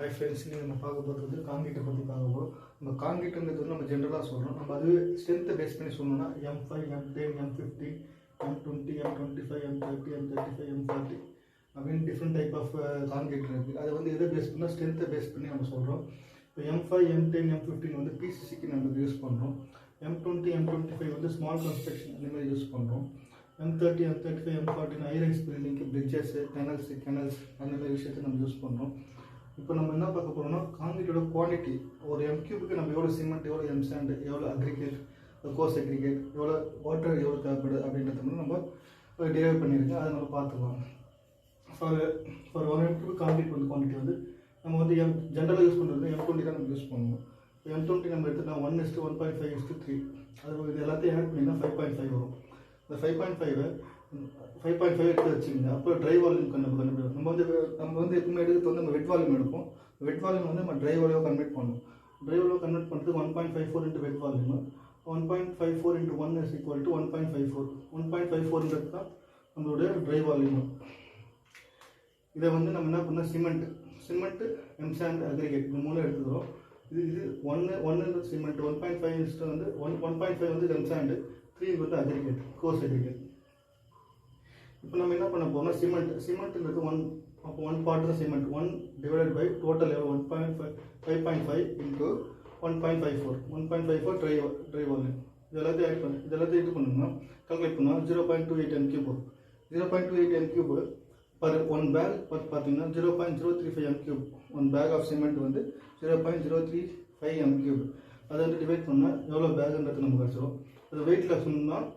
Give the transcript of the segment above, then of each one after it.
Hi friends, நீங்கள் நம்ம பார்க்க போகிறது வந்து காங்கிரீட்டை பற்றி பார்க்க போகிறோம். நம்ம காங்கிரீட்டுன்றது வந்து நம்ம ஜென்ரலாக சொல்கிறோம். நம்ம அதுவே ஸ்ட்ரென்த்தை பேஸ் பண்ணி சொல்லணும்னா M5, M10, M50, M20, M25, M30, M35, M40 அப்படின்னு டிஃப்ரெண்ட் டைப் ஆஃப் காங்கிரீட் இருக்குது. அதை வந்து எதை பேஸ் பண்ணால் ஸ்ட்ரென்த்தை பேஸ் பண்ணி நம்ம சொல்கிறோம். இப்போ M5, M10, M15 வந்து PCCக்கு நம்ம யூஸ் பண்ணுறோம். M20, M25 வந்து ஸ்மால் கன்ஸ்ட்ரக்ஷன் அந்த மாதிரி யூஸ் பண்ணுறோம். M30, M35, M40 ஹை-ரைஸ் பில்டிங்க்கு பிரிட்ஜஸ், கெனல்ஸ் அந்த மாதிரி விஷயத்தை நம்ம யூஸ் பண்ணுறோம். இப்போ நம்ம என்ன பார்க்க போகிறோம்னா காங்கிரீட்டோட குவாலிட்டி. ஒரு M3க்கு நம்ம எவ்வளோ சிமெண்ட், எவ்வளோ எம்சாண்ட், எவ்வளோ அக்ரிகேட், கோர்ஸ் அக்ரிகேட், எவ்வளோ வாட்டர் எவ்வளோ தேவைப்படுது அப்படின்றத நம்ம டிரைவ் பண்ணியிருக்கோம். அதை நம்ம பார்த்துக்கலாம். ஃபார் ஒரு M3 காங்கிரீட் வந்து குவான்டிட்டி வந்து நம்ம வந்து ஜென்ரலாக யூஸ் பண்ணுறது M20 தான் நம்ம யூஸ் பண்ணுவோம். M20 நம்ம எடுத்துட்டா 1:1.5:3. அது இது எல்லாத்தையும் ஆட் பண்ணிங்கன்னா 5.5 வரும். இந்த 5.5 எடுத்து வச்சுக்கோங்க. அப்புறம் ட்ரை வால்யூம் கண்டுபிடிக்கும். நம்ம வந்து எப்பவுமே எடுக்கிறது வந்து நம்ம வெட் வால்யூம் எடுப்போம். வெட் வால்யூம் வந்து நம்ம ட்ரை வால்யூம் கன்வெர்ட் பண்ணணும். ட்ரை வால்யூம் கன்வெர்ட் பண்ணுறதுக்கு 1.54 into wet volume. 1.54 into 1 is equal to 1.54. 1.54 தான் நம்மளுடைய ட்ரை வால்யூம். இதை வந்து நம்ம என்ன பண்ணால் சிமெண்ட் எம்சாண்ட் அக்ரிகேட் இந்த மூலம் எடுத்துக்கிறோம். இது 1 சிமெண்ட், 1.5 வந்து 1.5 வந்து எம்சாண்டு, 3 வந்து அக்ரிகேட், கோர்ஸ் அக்ரிகேட். இப்போ நம்ம என்ன பண்ண போகிறோம்னா சிமெண்ட்ன்றது 1 part தான் cement. 1 divided by total 5.5 into 1.54. 1.54 try volume. இது எல்லாத்தையும் இது பண்ணணும்னா கால்குலேட் பண்ணால் 0.28 m3 வரும். 0.28 m3 பர் 1 பேக் பார்த்தீங்கன்னா 0.035 m3. 1 பேக் ஆஃப் சிமெண்ட் வந்து 0.035 m3. அதை வந்து டிவைட் பண்ணால் எவ்வளோ பேக்குன்றது நமக்கு கிடச்சிடும். அது வெயிட்டில் சொன்னால்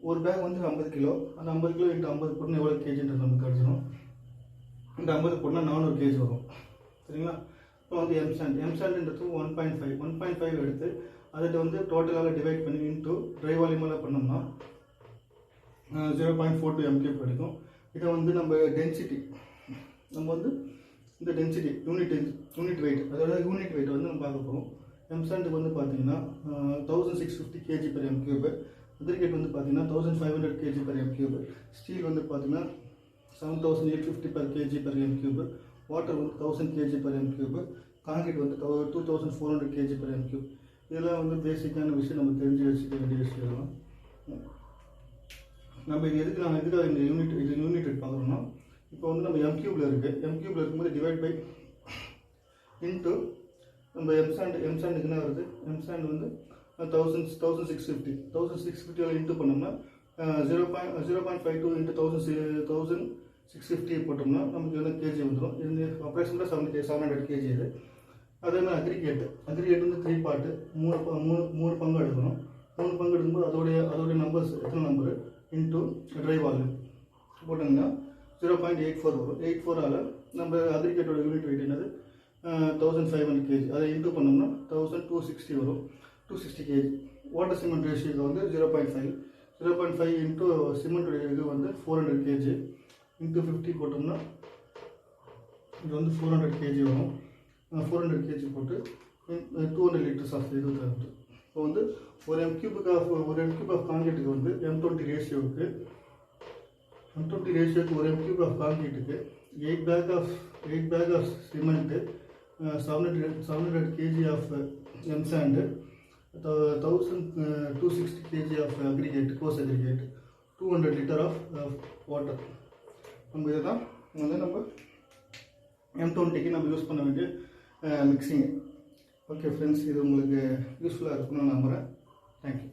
ஒரு பேக் வந்து 50 கிலோ. அந்த 50 கிலோ இன்ட்டு 50 போட்டுனா எவ்வளோ கேஜின்றது நமக்கு கிடச்சிடும். இந்த 50 போட்டுனா 400 கேஜி வரும். சரிங்களா? இப்போ வந்து எம்சாண்ட்ன்றது 1.5 எடுத்து அதில் வந்து டோட்டலாக டிவைட் பண்ணி இன்ட்டு ட்ரை வால்யூமெல்லாம் பண்ணோம்னா 0.42 m3 கிடைக்கும். இதை வந்து நம்ம டென்சிட்டி, நம்ம வந்து இந்த டென்சிட்டி யூனிட் வெயிட், அதோட யூனிட் வெயிட் வந்து நம்ம பார்க்க போகிறோம். எம்சாண்டுக்கு வந்து பார்த்தீங்கன்னா 1650 kg per m3. அக்ரிகேட் வந்து பார்த்தீங்கன்னா 1500 kg per m3. ஸ்டீல் வந்து பார்த்தீங்கன்னா 7850 per kg per m3. Water வந்து 1000 kg per m3. காங்கிரீட் வந்து 2400 kg per m3. இதெல்லாம் வந்து பேசிக்கான விஷயம் நம்ம தெரிஞ்சு வச்சுக்க வேண்டிய விஷயம். நம்ம இது எதுக்காக இந்த யூனிட் பார்க்குறோம்னா, இப்போ வந்து நம்ம M3 இருக்கும்போது டிவைட் பை இன்ட்டு நம்ம எம்சாண்டுக்கு என்ன வருது, எம்சாண்ட் வந்து 1650 இன்ட்டு பண்ணோம்னா 0.52 into 1650 போட்டோம்னா நமக்கு வந்து கேஜி வந்துடும். இது அப்ராக்சிமேட்டாக 700 kg. இது அதே மாதிரி அக்ரிகேட் வந்து 3 part, 3 பங்கு எடுக்கணும். 3 பங்கு எடுக்கும்போது அதோடைய நம்பர்ஸ் எத்தனை நம்பரு இன்ட்டு ட்ரை வால்யூம் போட்டோம்னா 0.84 வரும். 84ஆல் நம்ம அக்ரிகேட்டோட யூனிட் வெயிட் என்னது 1500 kg. அதை இன்ட்டு பண்ணோம்னா 1260 வரும். 260 kg. வாட்டர் சிமெண்ட் ரேஷியோ வந்து 0.5 இன்ட்டு சிமெண்ட்டுடைய இது வந்து 400 kg இன்ட்டு 50 போட்டோம்னா இது வந்து 400 kg வரும். 400 kg போட்டு 200 liters ஆஃப் இது தருது. இப்போ வந்து ஒரு M3 ஆஃப் காங்கிரீட்டுக்கு வந்து M20 ரேஷியோவுக்கு ஒரு M3 ஆஃப் காங்கிரீட்டுக்கு 8 bag of cement, 700 kg of M sand, 1260 kg of aggregate, coarse aggregate, 200 liter of water. நம்ம இதை தான் வந்து நம்ம M20க்கு நம்ம யூஸ் பண்ண வேண்டிய மிக்சிங். ஓகே ஃப்ரெண்ட்ஸ், இது உங்களுக்கு யூஸ்ஃபுல்லாக இருக்குன்னு நான் நம்புகிறேன். தேங்க்யூ.